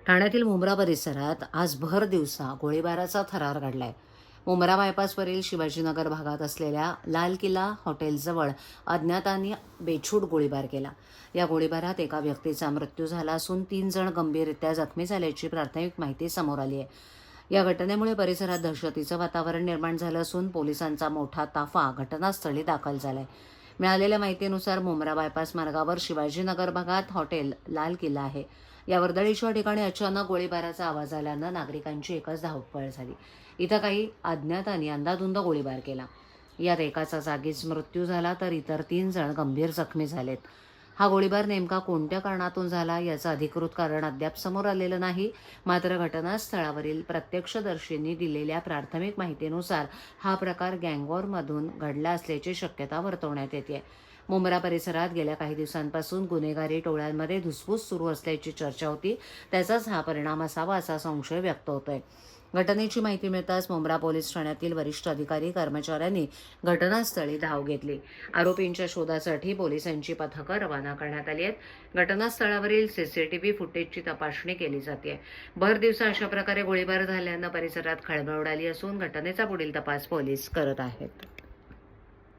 ठाण्यातील मुंब्रा परिसरात आज भर दिवसा गोळीबाराचा थरार घडलाय. मुंब्रा बायपासवरील शिवाजीनगर भागात असलेल्या लाल किल्ला हॉटेलजवळ अज्ञातांनी बेछूट गोळीबार केला. या गोळीबारात एका व्यक्तीचा मृत्यू झाला असून 3 जण गंभीररित्या जखमी झाल्याची प्राथमिक माहिती समोर आली आहे. या घटनेमुळे परिसरात दहशतीचं वातावरण निर्माण झालं असून पोलिसांचा मोठा ताफा घटनास्थळी दाखल झालाय. मिळालेल्या माहितीनुसार मुंब्रा बायपास मार्गावर शिवाजीनगर भागात हॉटेल लाल किल्ला आहे. या वर्दळीच्या ठिकाणी अचानक गोळीबाराचा आवाज आल्यानं नागरिकांची एकच धावपळ झाली. इथं काही अज्ञातांनी अंदाधुंद गोळीबार केला. यात एकाचा जागीच मृत्यू झाला तर इतर 3 जण गंभीर जखमी झालेत. हा गोळीबार नेमका कोणत्या कारणातून झाला याचं अधिकृत कारण अद्याप समोर आलेलं नाही. मात्र घटनास्थळावरील प्रत्यक्षदर्शींनी दिलेल्या प्राथमिक माहितीनुसार हा प्रकार गँगवॉरमधून घडला असल्याची शक्यता वर्तवण्यात येते. मुंब्रा परिसरात गेल्या काही दिवसांपासून गुन्हेगारी टोळ्यांमध्ये धुसफूस सुरू असल्याची चर्चा होती. त्याचाच हा परिणाम असावा असा संशय व्यक्त होतोय. घटनेची माहिती मिळताच मुंब्रा पोलीस ठाण्यातील वरिष्ठ अधिकारी कर्मचाऱ्यांनी घटनास्थळी धाव घेतली. आरोपींच्या शोधासाठी पोलिसांची पथकं रवाना करण्यात आली आहेत. घटनास्थळावरील सीसीटीव्ही फुटेजची तपासणी केली जाते. भर दिवसा अशा प्रकारे गोळीबार झाल्यानं परिसरात खळबळ उडाली असून घटनेचा पुढील तपास पोलीस करत आहेत.